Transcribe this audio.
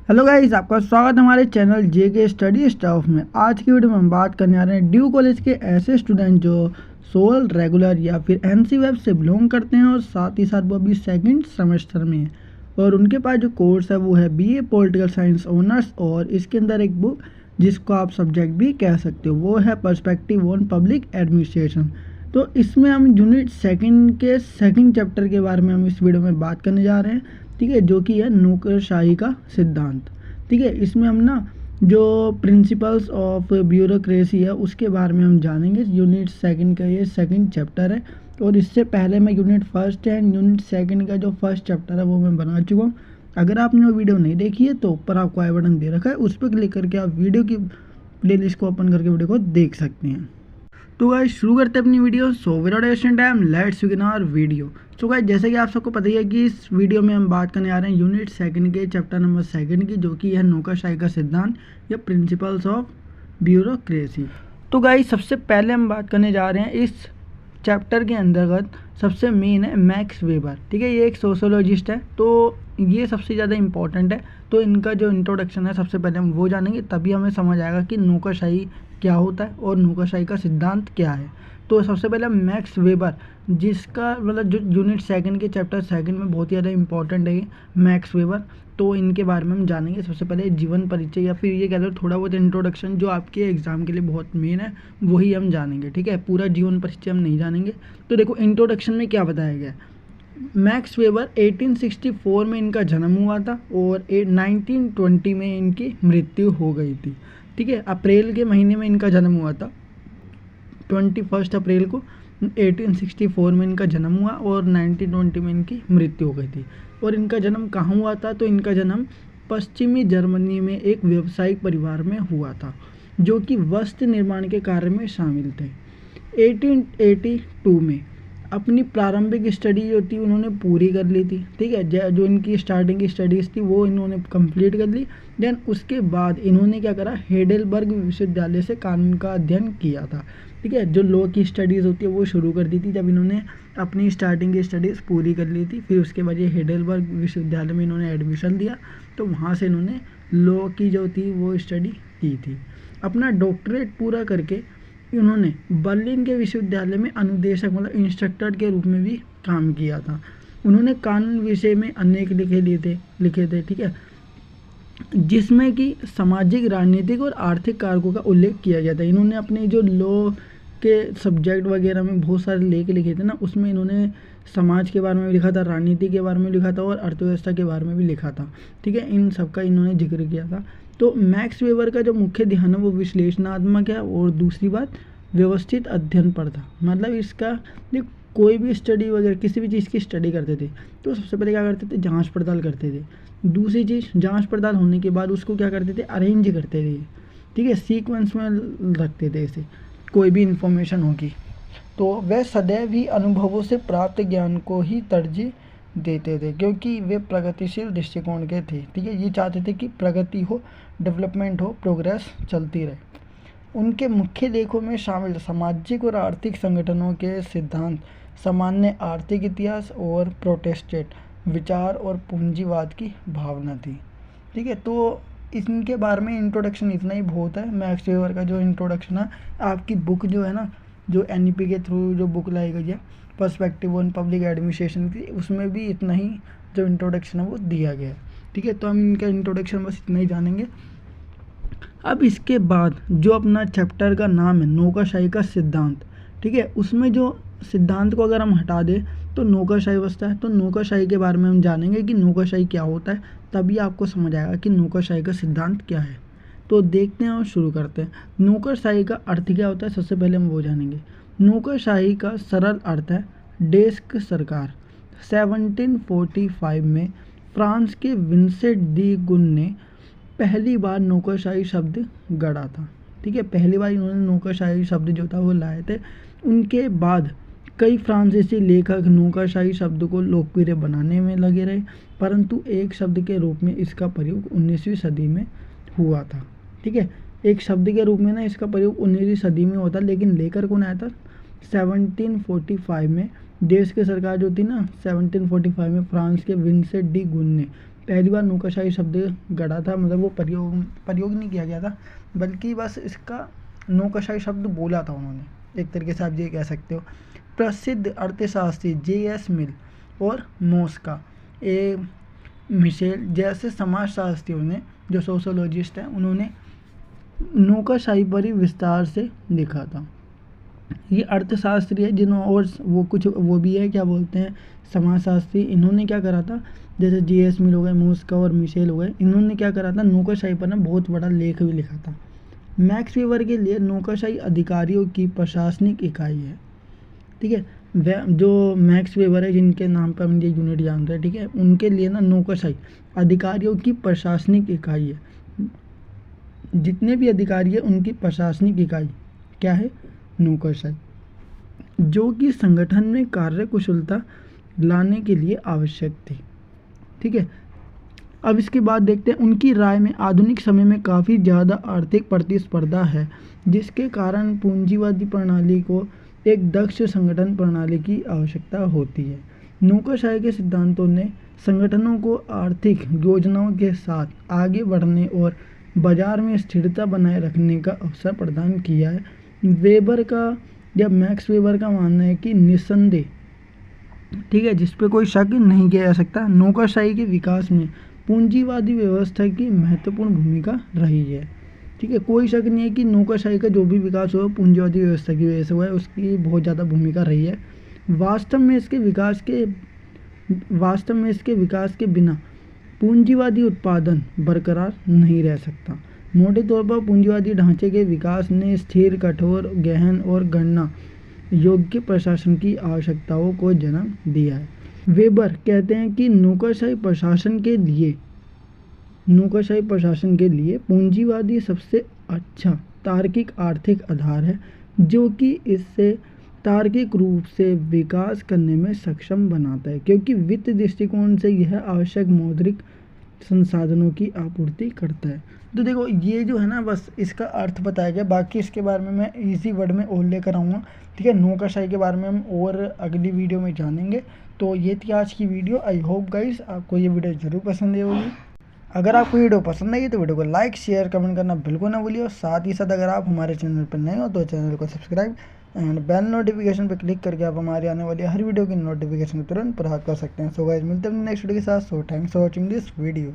Hello guys, आपका स्वागत है हमारे चैनल जेके स्टडी स्टफ में। आज की वीडियो में हम बात करने आ रहे हैं ड्यू कॉलेज के ऐसे स्टूडेंट जो सोल रेगुलर या फिर एनसी वेब से बिलोंग करते हैं और साथ ही साथ वो अभी सेकंड सेमेस्टर में है और उनके पास जो कोर्स है वो है बीए पॉलिटिकल साइंस ऑनर्स और इसके अंदर एक बुक जिसको आप सब्जेक्ट भी कह सकते हो वो है पर्सपेक्टिव ऑन पब्लिक एडमिनिस्ट्रेशन। तो इसमें हम यूनिट सेकंड के सेकंड चैप्टर के बारे में हम इस वीडियो में बात करने जा रहे हैं, ठीक है, जो कि है नौकरशाही का सिद्धांत। ठीक है, इसमें हम ना जो प्रिंसिपल्स ऑफ ब्यूरोक्रेसी है उसके बारे में हम जानेंगे। यूनिट सेकंड का ये सेकंड चैप्टर है और इससे पहले मैं unit first and unit second का जो फर्स्ट चैप्टर है वो मैं बना चुका हूँ। अगर आपने वो वीडियो नहीं देखी है तो ऊपर आपको आई बटन दे रखा है, उस पर क्लिक करके आप वीडियो की प्लेलिस्ट को ओपन करके वीडियो को देख सकते हैं। तो गाइस शुरू करते हैं अपनी video. So without wasting time let's begin our video. तो गाइस जैसे कि आप सबको पता ही है कि इस वीडियो में हम बात करने आ रहे हैं यूनिट सेकंड के चैप्टर नंबर सेकंड की, जो कि है नौकरशाही का सिद्धांत या प्रिंसिपल्स ऑफ ब्यूरोक्रेसी। तो गाइस सबसे पहले हम बात करने जा रहे हैं इस चैप्टर के अंतर्गत सबसे मेन है मैक्स वेबर। ठीक है, ये एक सोशोलॉजिस्ट है तो ये सबसे ज़्यादा इंपॉर्टेंट है। तो इनका जो इंट्रोडक्शन है सबसे पहले हम वो जानेंगे, तभी हमें समझ आएगा कि नौकरशाही क्या होता है और नौकरशाही का सिद्धांत क्या है। तो सबसे पहले मैक्स वेबर, जिसका मतलब जो यूनिट सेकंड के चैप्टर सेकंड में बहुत ही ज़्यादा इंपॉर्टेंट है मैक्स वेबर। तो इनके बारे में हम जानेंगे। सबसे पहले जीवन परिचय या फिर ये कह लो थोड़ा बहुत इंट्रोडक्शन जो आपके एग्जाम के लिए बहुत मेन है वही हम जानेंगे। ठीक है, पूरा जीवन परिचय हम नहीं जानेंगे। तो देखो इंट्रोडक्शन में क्या बताया गया है। मैक्स वेबर 1864 में इनका जन्म हुआ था और 1920 में इनकी मृत्यु हो गई थी। ठीक है, अप्रैल के महीने में इनका जन्म हुआ था, 21 अप्रैल को 1864 में इनका जन्म हुआ और 1920 में इनकी मृत्यु हो गई थी। और इनका जन्म कहाँ हुआ था? तो इनका जन्म पश्चिमी जर्मनी में एक व्यावसायिक परिवार में हुआ था जो कि वस्त्र निर्माण के कार्य में शामिल थे। 1882 में अपनी प्रारंभिक स्टडी जो थी उन्होंने पूरी कर ली थी। ठीक है, जो इनकी स्टार्टिंग की स्टडीज़ थी वो इन्होंने कंप्लीट कर ली। देन उसके बाद इन्होंने क्या करा, हेडेलबर्ग विश्वविद्यालय से कानून का अध्ययन किया था। ठीक है, जो लॉ की स्टडीज़ होती है वो शुरू कर दी थी जब इन्होंने अपनी स्टार्टिंग की स्टडीज़ पूरी कर ली थी। फिर उसके बाद ये हेडेलबर्ग विश्वविद्यालय में इन्होंने एडमिशन लिया तो वहाँ से इन्होंने लॉ की जो थी वो स्टडी की थी। अपना डॉक्टरेट पूरा करके उन्होंने बर्लिन के विश्वविद्यालय में अनुदेशक मतलब इंस्ट्रक्टर के रूप में भी काम किया था। उन्होंने कानून विषय में अनेक लिखे थे। ठीक है, जिसमें कि सामाजिक, राजनीतिक और आर्थिक कारकों का उल्लेख किया गया था। इन्होंने अपने जो लॉ के सब्जेक्ट वगैरह में बहुत सारे लेख लिखे थे ना, उसमें इन्होंने समाज के बारे में भी लिखा था, राजनीति के बारे में लिखा था और अर्थव्यवस्था के बारे में भी लिखा था। ठीक है, इन सब का इन्होंने जिक्र किया था। तो मैक्स वेबर का जो मुख्य ध्यान है वो विश्लेषणात्मक है और दूसरी बात व्यवस्थित अध्ययन पर था। मतलब इसका कोई भी स्टडी वगैरह किसी भी चीज़ की स्टडी करते थे तो सबसे पहले क्या करते थे, जांच पड़ताल करते थे। दूसरी चीज़, जांच पड़ताल होने के बाद उसको क्या करते थे, अरेंज करते थे। ठीक है, सीक्वेंस में रखते थे इसे, कोई भी इंफॉर्मेशन होगी तो वह सदैव ही अनुभवों से प्राप्त ज्ञान को ही तरजीह देते थे क्योंकि वे प्रगतिशील दृष्टिकोण के थे। ठीक है, ये चाहते थे कि प्रगति हो, डेवलपमेंट हो, प्रोग्रेस चलती रहे। उनके मुख्य लेखों में शामिल सामाजिक और आर्थिक संगठनों के सिद्धांत, सामान्य आर्थिक इतिहास और प्रोटेस्टेंट विचार और पूंजीवाद की भावना थी। ठीक है, तो इनके बारे में इंट्रोडक्शन इतना ही बहुत है। मैक्स वेबर का जो इंट्रोडक्शन है, आपकी बुक जो है ना, जो एनईपी के थ्रू जो बुक लाई गई है पर्सपेक्टिव ऑन पब्लिक एडमिनिस्ट्रेशन की, उसमें भी इतना ही जो इंट्रोडक्शन है वो दिया गया है। ठीक है, तो हम इनका इंट्रोडक्शन बस इतना ही जानेंगे। अब इसके बाद जो अपना चैप्टर का नाम है नौकरशाही का सिद्धांत, ठीक है, उसमें जो सिद्धांत को अगर हम हटा दें तो नौकरशाही बचता है। तो नौकरशाही के बारे में हम जानेंगे कि नौकरशाही क्या होता है, तभी आपको समझ आएगा कि नौकरशाही का सिद्धांत क्या है। तो देखते हैं और शुरू करते हैं। नौकरशाही का अर्थ क्या होता है, सबसे पहले हम वो जानेंगे। नौकरशाही का सरल अर्थ है डेस्क सरकार। 1745 में फ्रांस के विंसेंट दी गुन ने पहली बार नौकरशाही शब्द गढ़ा था। ठीक है, पहली बार इन्होंने नौकरशाही शब्द जो था वो लाए थे। उनके बाद कई फ्रांसीसी लेखक नौकरशाही शब्द को लोकप्रिय बनाने में लगे रहे, परंतु एक शब्द के रूप में इसका प्रयोग 19वीं सदी में हुआ था। ठीक है, एक शब्द के रूप में ना इसका प्रयोग 19वीं सदी में होता, लेकिन लेकर कौन आया था, 1745 में देश की सरकार जो थी ना, 1745 में फ्रांस के विंसेंट डी गुन ने पहली बार नौकरशाही शब्द गढ़ा था, मतलब वो प्रयोग नहीं किया गया था, बल्कि बस इसका नौकरशाही शब्द बोला था उन्होंने, एक तरीके से आप ये कह सकते हो। प्रसिद्ध अर्थशास्त्री J.S. मिल और मॉस्का ए मिशेल जैसे समाजशास्त्रियों ने, जो सोशोलॉजिस्ट हैं, उन्होंने नौकरशाही पर ही विस्तार से लिखा था। ये अर्थशास्त्री है जिन्होंने, और वो कुछ वो भी है, क्या बोलते हैं, समाजशास्त्री। इन्होंने क्या करा था, जैसे J.S. मिल हो गए, मॉस्का और मिशेल हो गए, इन्होंने क्या करा था, नौकरशाही पर ना बहुत बड़ा लेख भी लिखा था। मैक्स वेबर के लिए नौकरशाही अधिकारियों की प्रशासनिक इकाई है, ठीक है। जो मैक्स वेबर है, जिनके नाम पर हम ये यूनिट जानते हैं, ठीक है, उनके लिए ना नौकरशाही अधिकारियों की प्रशासनिक इकाई है। जितने भी अधिकारी है उनकी प्रशासनिक इकाई क्या है, नौकरशाही, जो कि संगठन में कार्य कुशलता लाने के लिए आवश्यक थी, ठीक है। अब इसके बाद देखते हैं, उनकी राय में आधुनिक समय में काफ़ी ज़्यादा आर्थिक प्रतिस्पर्धा है, जिसके कारण पूंजीवादी प्रणाली को एक दक्ष संगठन प्रणाली की आवश्यकता होती है। नौकरशाही के सिद्धांतों ने संगठनों को आर्थिक योजनाओं के साथ आगे बढ़ने और बाजार में स्थिरता बनाए रखने का अवसर प्रदान किया है। वेबर का या मैक्स वेबर का मानना है कि निस्संदेह, ठीक है, जिस पे कोई शक नहीं किया जा सकता, नौकरशाही के विकास में पूंजीवादी व्यवस्था की महत्वपूर्ण भूमिका रही है, ठीक है। कोई शक नहीं है कि नौकरशाही का जो भी विकास हुआ पूंजीवादी व्यवस्था की वजह से हुआ है, उसकी बहुत ज़्यादा भूमिका रही है। वास्तव में इसके विकास के बिना पूंजीवादी उत्पादन बरकरार नहीं रह सकता। मोटे तौर पर पूंजीवादी ढांचे के विकास ने स्थिर, कठोर, गहन और गणना योग्य प्रशासन की आवश्यकताओं को जन्म दिया है। वेबर कहते हैं कि नौकरशाही प्रशासन के लिए पूंजीवादी सबसे अच्छा तार्किक आर्थिक आधार है, जो कि इससे तार्किक रूप से विकास करने में सक्षम बनाता है, क्योंकि वित्त दृष्टिकोण से यह आवश्यक मौद्रिक संसाधनों की आपूर्ति करता है। तो देखो, ये जो है ना, बस इसका अर्थ बताया गया, बाकी इसके बारे में मैं इजी वर्ड में और लेकर आऊँगा, ठीक है। नौकरशाही के बारे में हम और अगली वीडियो में जानेंगे। तो ये थी आज की वीडियो। आई होप गाइस आपको ये वीडियो ज़रूर पसंद आई होगी। अगर आपको वीडियो पसंद आई तो वीडियो को लाइक, शेयर, कमेंट करना बिल्कुल ना भूलिए, और साथ ही साथ अगर आप हमारे चैनल पर नए हो तो चैनल को सब्सक्राइब एंड बेल नोटिफिकेशन पर क्लिक करके आप हमारी आने वाली हर वीडियो की नोटिफिकेशन तुरंत प्राप्त कर सकते हैं। सो गाइस, मिलते हैं नेक्स्ट वीडियो के साथ। So thanks for watching this video.